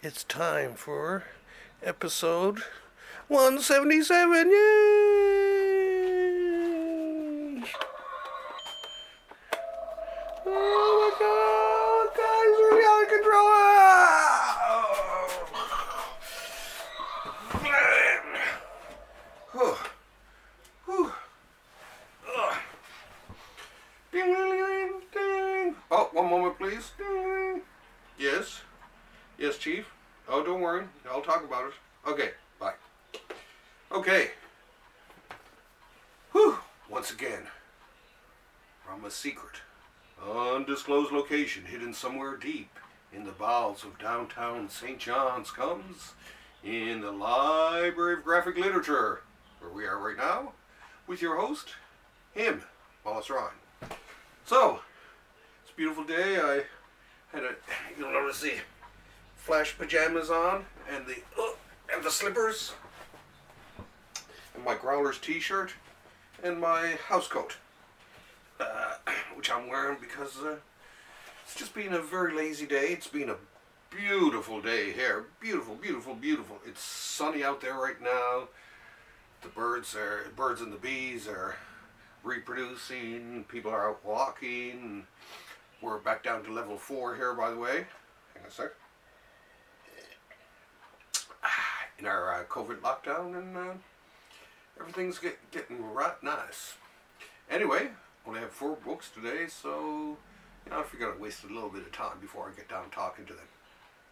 It's time for episode 177. Yay! Oh my God, guys, we're out of control. Ding, ding, ding. Oh, one moment, please. Ding. Yes. Yes, Chief. Oh, don't worry. I'll talk about it. Okay, bye. Okay. Whew. Once again, from a secret, undisclosed location hidden somewhere deep in the bowels of downtown St. John's comes in the Library of Graphic Literature, where we are right now, with your host, him, Wallace Ryan. So, it's a beautiful day. I had you'll notice the flash pajamas on and the slippers and my Growlers t-shirt and my house coat, which I'm wearing because it's just been a very lazy day. It's been a beautiful day here. Beautiful, beautiful, beautiful. It's sunny out there right now. The birds and the bees are reproducing. People are out walking. We're back down to level 4 here, by the way. Hang on a sec. In our COVID lockdown, and everything's getting right nice. Anyway, only have 4 books today, so I figured I'd waste a little bit of time before I get down talking to them.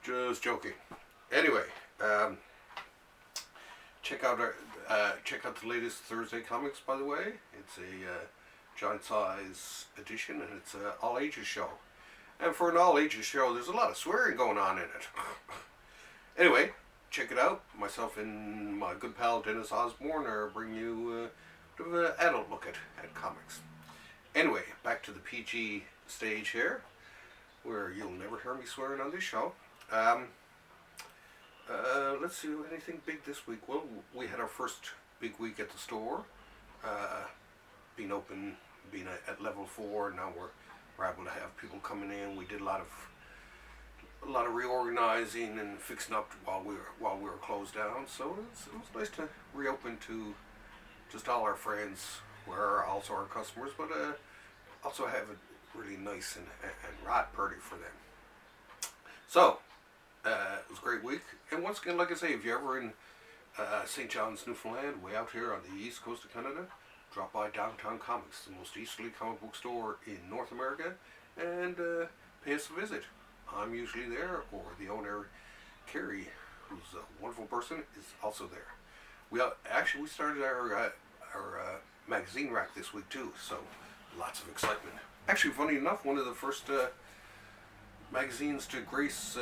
Just joking. Anyway, check out the latest Thursday comics, by the way. It's a giant size edition, and it's an all ages show. And for an all ages show, there's a lot of swearing going on in it. Anyway, check it out. Myself and my good pal Dennis Osbourne are bringing you an adult look at comics. Anyway, back to the PG stage here, where you'll never hear me swearing on this show. Let's see, anything big this week? Well, we had our first big week at the store. Being open, being at level 4, now we're able to have people coming in. We did a lot of reorganizing and fixing up while we were closed down. So it was nice to reopen to just all our friends, who are also our customers, but also have a really nice and right party for them. So it was a great week. And once again, like I say, if you're ever in St. John's, Newfoundland, way out here on the east coast of Canada, drop by Downtown Comics, the most easterly comic book store in North America, and pay us a visit. I'm usually there, or the owner, Carrie, who's a wonderful person, is also there. We started our magazine rack this week too, so lots of excitement. Actually, funny enough, one of the first magazines to grace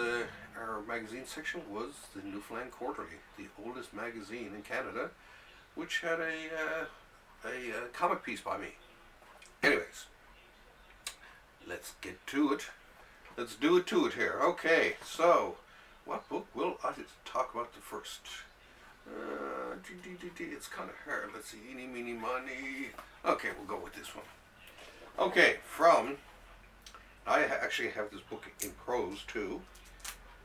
our magazine section was the Newfoundland Quarterly, the oldest magazine in Canada, which had a comic piece by me. Anyways, let's get to it. Let's do it to it here. Okay, so what book will I talk about the first? It's kind of hard. Let's see. Eeny, meeny, miny. Okay, we'll go with this one. Okay, I actually have this book in prose too,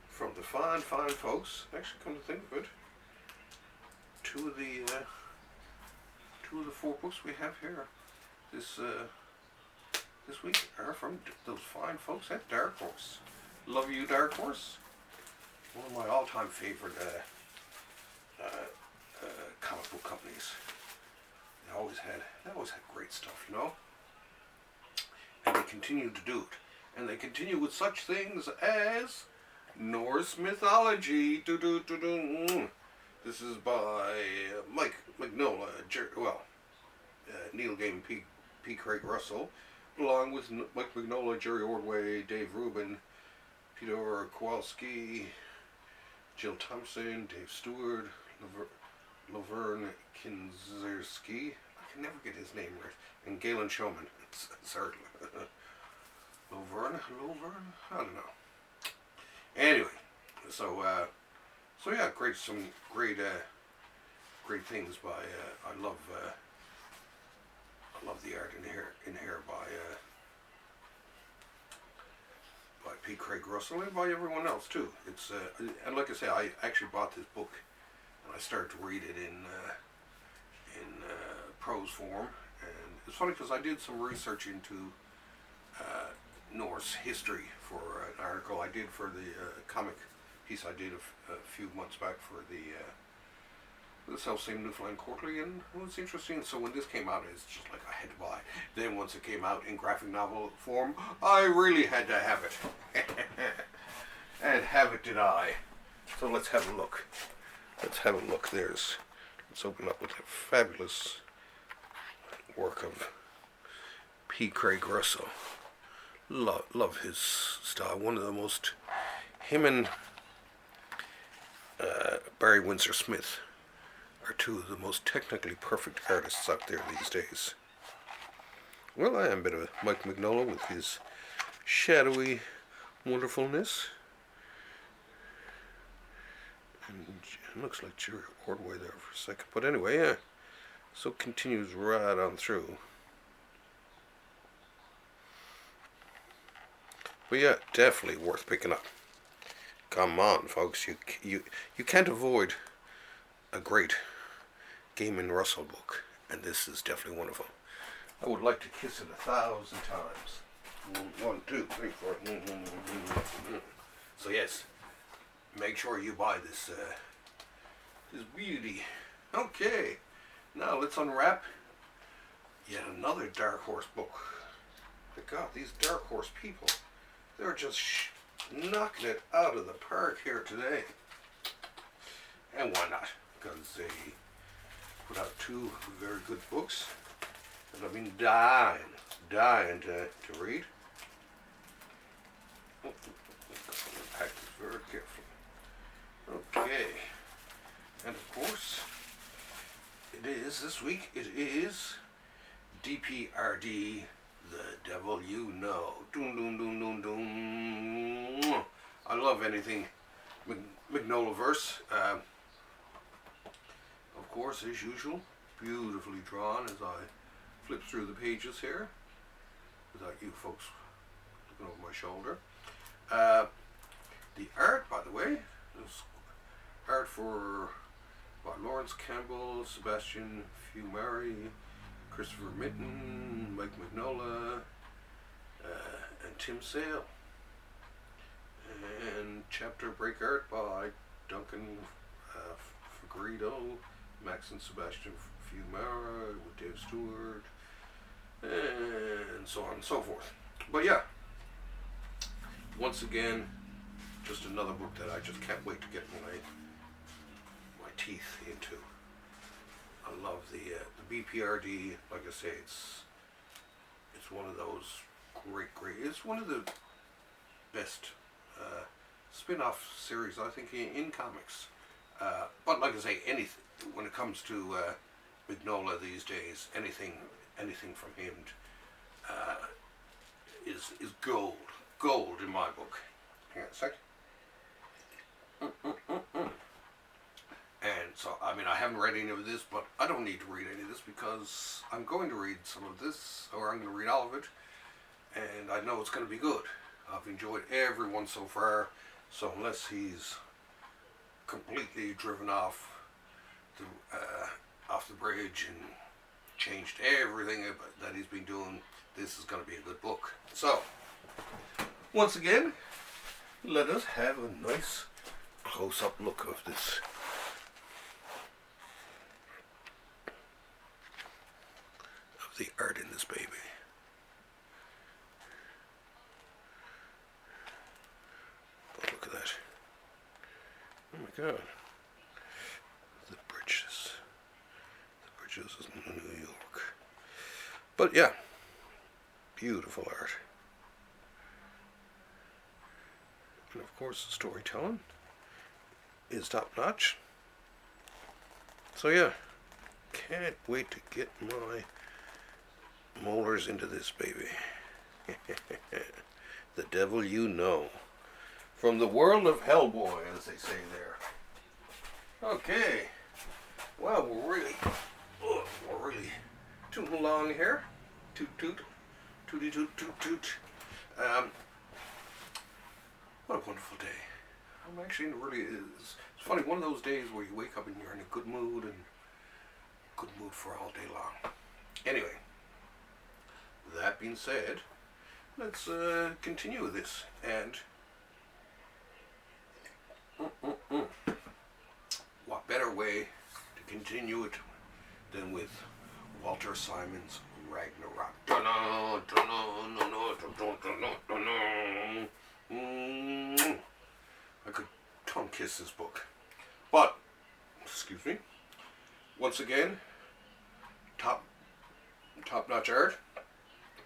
from the fine folks. Actually, come to think of it, two of the 4 books we have here this week are from those fine folks at Dark Horse. Love you, Dark Horse. One of my all-time favorite comic book companies. They always had great stuff, and they continue to do it. And they continue with such things as Norse Mythology. This is by Mike Mignola, Neil Gaiman, P. Craig Russell, along with Mike Mignola, Jerry Ordway, Dave Rubin, Peter Kowalski, Jill Thompson, Dave Stewart, Laverne Kinzerski, I can never get his name right, and Galen Showman. Sorry. Laverne? I don't know. Anyway, so yeah, some great things by I love the art in here by P. Craig Russell and by everyone else too. It's and like I say, I actually bought this book and I started to read it in prose form. And it's funny because I did some research into Norse history for an article I did for the comic piece I did a few months back for the self-same Newfoundland Quarterly, and it was interesting. So when this came out, it's just like I had to buy. Then once it came out in graphic novel form, I really had to have it. And have it did I. So let's have a look. Let's have a look. Let's open up with a fabulous work of P. Craig Russell. Love his style. One of the most, him and Barry Windsor Smith are two of the most technically perfect artists out there these days. Well, I am a bit of a Mike Mignola with his shadowy wonderfulness. And it looks like Jerry Ordway there for a second. But anyway, yeah. So it continues right on through. But yeah, definitely worth picking up. Come on, folks. You can't avoid a great Gaiman Russell book, and this is definitely one of them. I would like to kiss it 1,000 times. 1, 2, 3, 4. So yes, make sure you buy this this beauty. Okay, now let's unwrap yet another Dark Horse book. My God, these Dark Horse people, they're just knocking it out of the park here today. And why not? Because they put out 2 very good books that I've been dying to read. Oh, pack this very carefully. Okay. And of course, this week, it is Dprd the Devil You Know. Doom, doom, doom, doom, doom. I love anything Mignola verse. Of course, as usual, beautifully drawn as I flip through the pages here, without you folks looking over my shoulder. The art, by the way, is art for Lawrence Campbell, Sebastian Fumari, Christopher Mitten, Mike Mignola, and Tim Sale. And chapter break art by Duncan Fagredo, Max and Sebastian Fumara, with Dave Stewart, and so on and so forth. But yeah, once again, just another book that I just can't wait to get my teeth into. I love the BPRD. Like I say, it's one of those great. It's one of the best spin-off series I think in comics. But like I say, anything when it comes to Mignola these days, anything from him is gold in my book. Hang on a sec. And so, I mean, I haven't read any of this, but I don't need to read any of this because I'm going to read some of this, or I'm going to read all of it, and I know it's going to be good. I've enjoyed every one so far, so unless he's completely driven off the bridge and changed everything that he's been doing, this is going to be a good book. So, once again, let us have a nice close-up look of this. Of the art in this baby. Oh, look at that. Oh my God. The bridges in New York. But yeah, beautiful art. And of course the storytelling is top notch. So yeah, can't wait to get my molars into this baby. The Devil You Know. From the world of Hellboy, as they say there. Okay. Well, we're really tooting along here. Toot toot. Tooty toot toot toot. What a wonderful day. I'm actually in a really, it's funny, one of those days where you wake up and you're in a good mood and good mood for all day long. Anyway, that being said, let's continue this. And what better way to continue it than with Walter Simon's Ragnarok. I could tongue kiss this book. But, excuse me, once again, top-notch art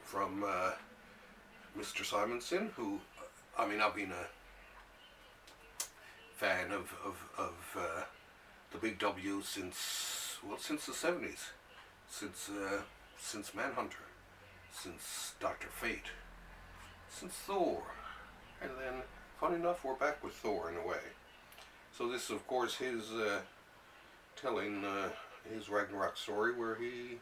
from Mr. Simonson, who, I mean, I've been a fan of the Big W since the 70s. Since Manhunter, since Dr. Fate, since Thor, and then, funny enough, we're back with Thor in a way. So this is, of course, his telling his Ragnarok story, where he,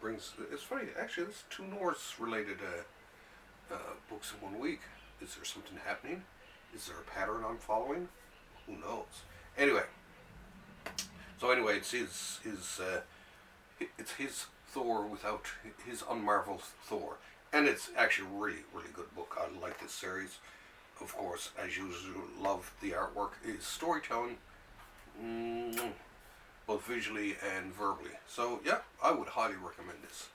brings. It's funny, actually. There's two Norse-related books in 1 week. Is there something happening? Is there a pattern I'm following? Who knows? Anyway. So anyway, it's his Thor without his unmarveled Thor, and it's actually a really, really good book. I like this series. Of course, as usual, love the artwork. His storytelling, both visually and verbally. So yeah, I would highly recommend this.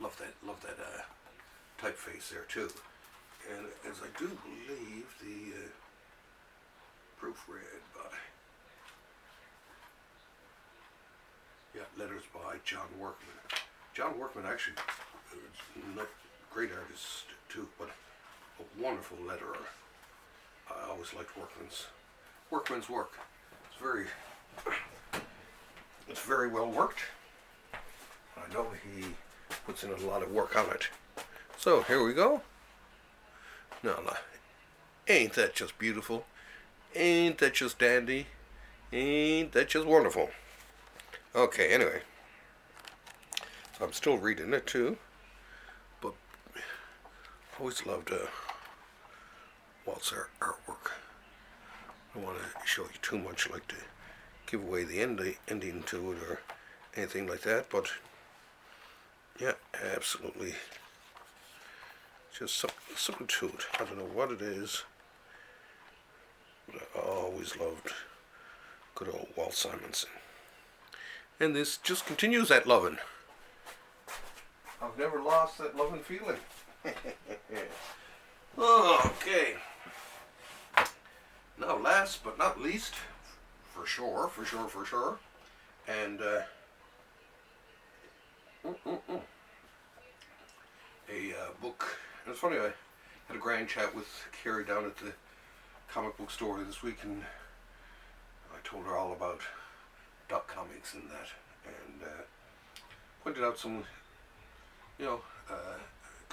Love that typeface there too. And as I do believe the proofread by letters by John Workman. John Workman actually is a great artist too, but a wonderful letterer. I always liked Workman's work. It's very well worked. I know he puts in a lot of work on it. So here we go. Now, ain't that just beautiful? Ain't that just dandy? Ain't that just wonderful? Okay, anyway. So I'm still reading it too, but I always loved Walt's artwork. I don't want to show you too much, like to give away the ending to it or anything like that, but yeah, absolutely. Just something to it. I don't know what it is, but I always loved good old Walt Simonson. And this just continues that loving. I've never lost that loving feeling. Okay. Now, last but not least, for sure, and a book. And it's funny, I had a grand chat with Carrie down at the comic book store this week, and I told her all about Duck Comics and that, and pointed out some, because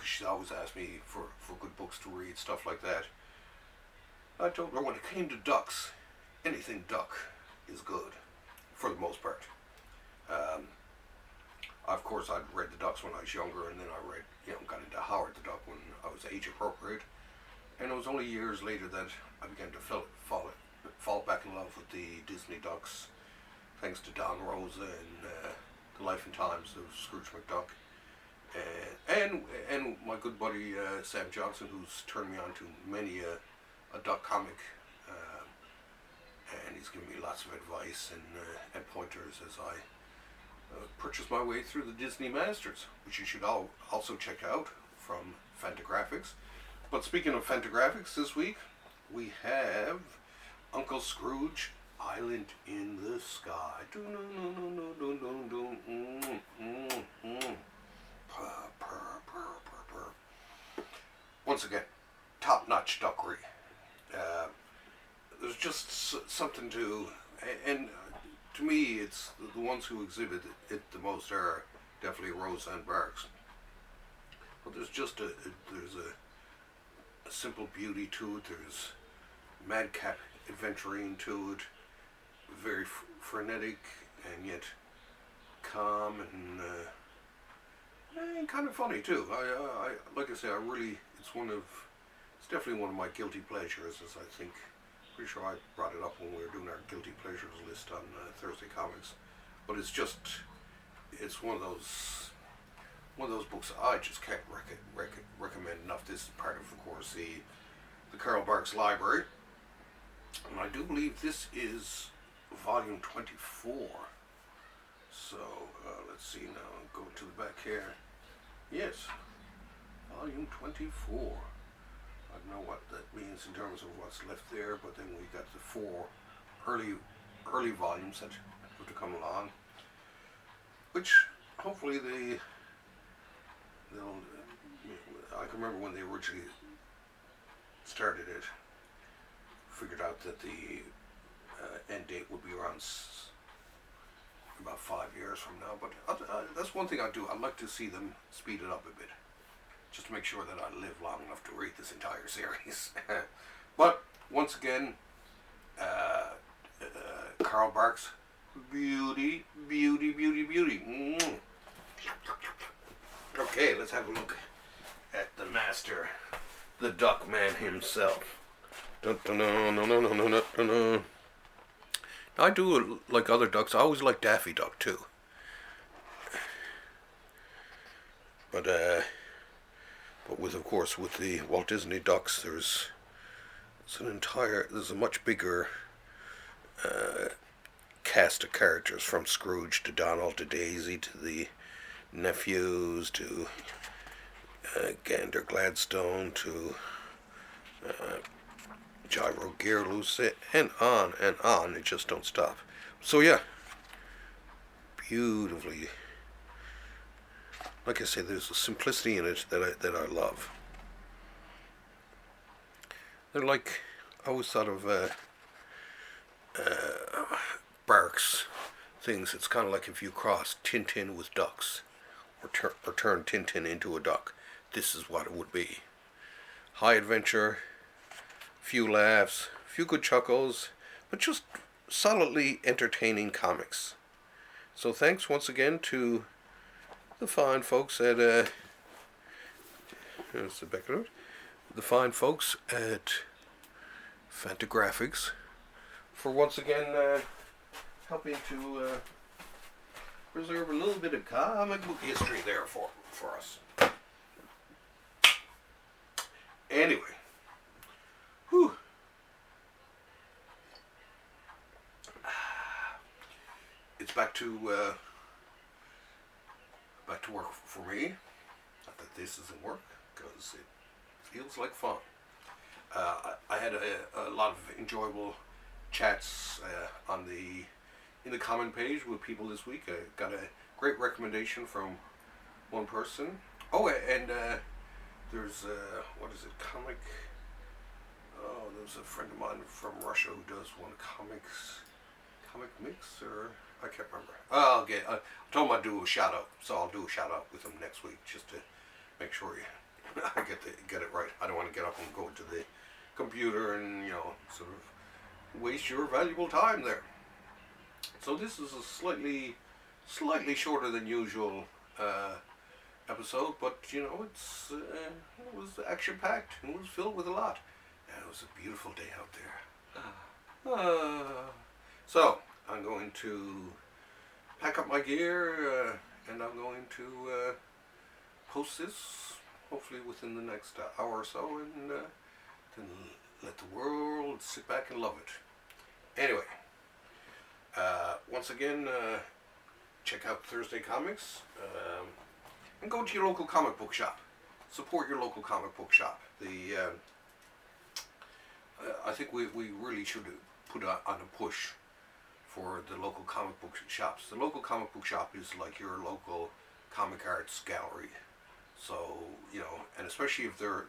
she's always asked me for good books to read, stuff like that. I told her when it came to ducks, anything duck is good, for the most part. Of course, I'd read the Ducks when I was younger, and then I read, got into Howard the Duck when I was age appropriate. And it was only years later that I began to fall back in love with the Disney Ducks, thanks to Don Rosa and The Life and Times of Scrooge McDuck. And my good buddy Sam Johnson, who's turned me on to many a duck comic, and he's given me lots of advice and pointers as I purchase my way through the Disney Masters, which you should also check out from Fantagraphics. But speaking of Fantagraphics, this week we have Uncle Scrooge, Island in the Sky. Once again, top-notch duckery. There's just something to, and to me, it's the ones who exhibit it the most are definitely Rosa and Barks. But there's just there's a simple beauty to it. There's madcap adventuring to it, very frenetic and yet calm and kind of funny too. I like I say, it's it's definitely one of my guilty pleasures, as I think, pretty sure I brought it up when we were doing our guilty pleasures list on Thursday Comics. But it's just, it's one of those books I just can't recommend enough. This is part of course, the Carl Barks Library. And I do believe this is volume 24. So, let's see now, go to the back here. Yes, volume 24. I don't know what that means in terms of what's left there, but then we got the 4 early volumes that have to come along, which hopefully they'll. I can remember when they originally started it, figured out that the end date would be around about 5 years from now. But that's one thing I do. I'd like to see them speed it up a bit, just to make sure that I live long enough to read this entire series. But once again, Carl Barks, beauty. Okay, let's have a look at the master, the Duck Man himself. Dun, dun, dun, dun, dun, dun, dun, dun. I do like other ducks. I always like Daffy Duck too. But with, of course, with the Walt Disney ducks, there's a much bigger cast of characters, from Scrooge to Donald to Daisy to the nephews to Gander Gladstone to Gyro Gearloose, and on, it just don't stop. So yeah, beautifully, like I say, there's a simplicity in it that I love. They're like, I always thought of Barks things. It's kind of like if you cross Tintin with ducks, or turn Tintin into a duck. This is what it would be. High adventure, few laughs, few good chuckles, but just solidly entertaining comics. So thanks once again to the fine folks at here's the back of it. The fine folks at Fantagraphics for once again helping to preserve a little bit of comic book history there for us. Anyway, whew. It's back to work for me. Not that this isn't work, because it feels like fun. I had a lot of enjoyable chats in the comment page with people this week. I got a great recommendation from one person. Oh, and there's what is it, comic? Oh, there's a friend of mine from Russia who does one comic mix, or I can't remember. I told him I'd do a shout out, so I'll do a shout out with him next week, just to make sure I get it right. I don't want to get up and go to the computer and sort of waste your valuable time there. So this is a slightly shorter than usual episode, but it was action packed. It was filled with a lot, and it was a beautiful day out there. So I'm going to pack up my gear, and I'm going to post this hopefully within the next hour or so, and then let the world sit back and love it. Anyway, once again, check out Thursday Comics, and go to your local comic book shop. Support your local comic book shop. I think we really should put on a push for the local comic book shops. The local comic book shop is like your local comic arts gallery. So and especially if they're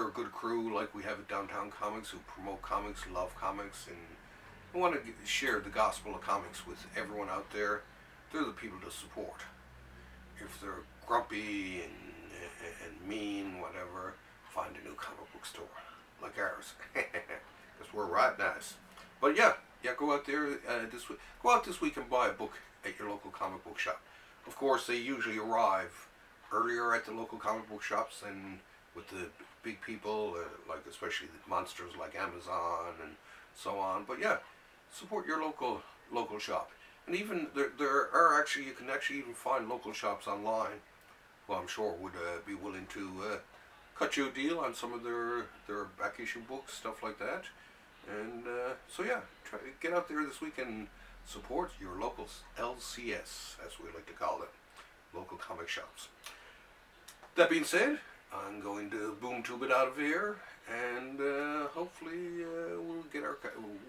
a good crew like we have at Downtown Comics, who promote comics, love comics, and want to share the gospel of comics with everyone out there, they're the people to support. If they're grumpy and mean, whatever, find a new comic book store like ours, because we're right nice. But yeah, go out there this week. Go out this week and buy a book at your local comic book shop. Of course, they usually arrive earlier at the local comic book shops than with the big people, like especially the monsters like Amazon and so on. But yeah, support your local shop. And even there are actually, you can actually even find local shops online who I'm sure would be willing to cut you a deal on some of their back issue books, stuff like that. And so yeah, try to get out there this week and support your local LCS, as we like to call it, local comic shops. That being said, I'm going to boom tube it out of here, and hopefully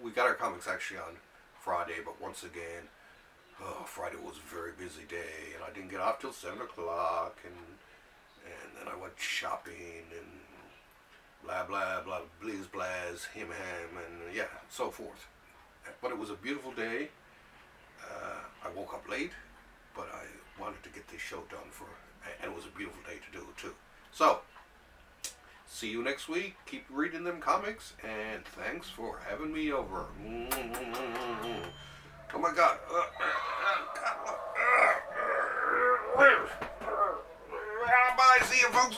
we got our comics actually on Friday, but once again, Friday was a very busy day, and I didn't get off till 7 o'clock, and then I went shopping and blah blah blah, blizz blaz, him ham, and yeah, so forth. But it was a beautiful day. I woke up late, but I wanted to get this show done and it was a beautiful day to do it too. So, see you next week. Keep reading them comics, and thanks for having me over. Oh my God. Bye. See you, folks.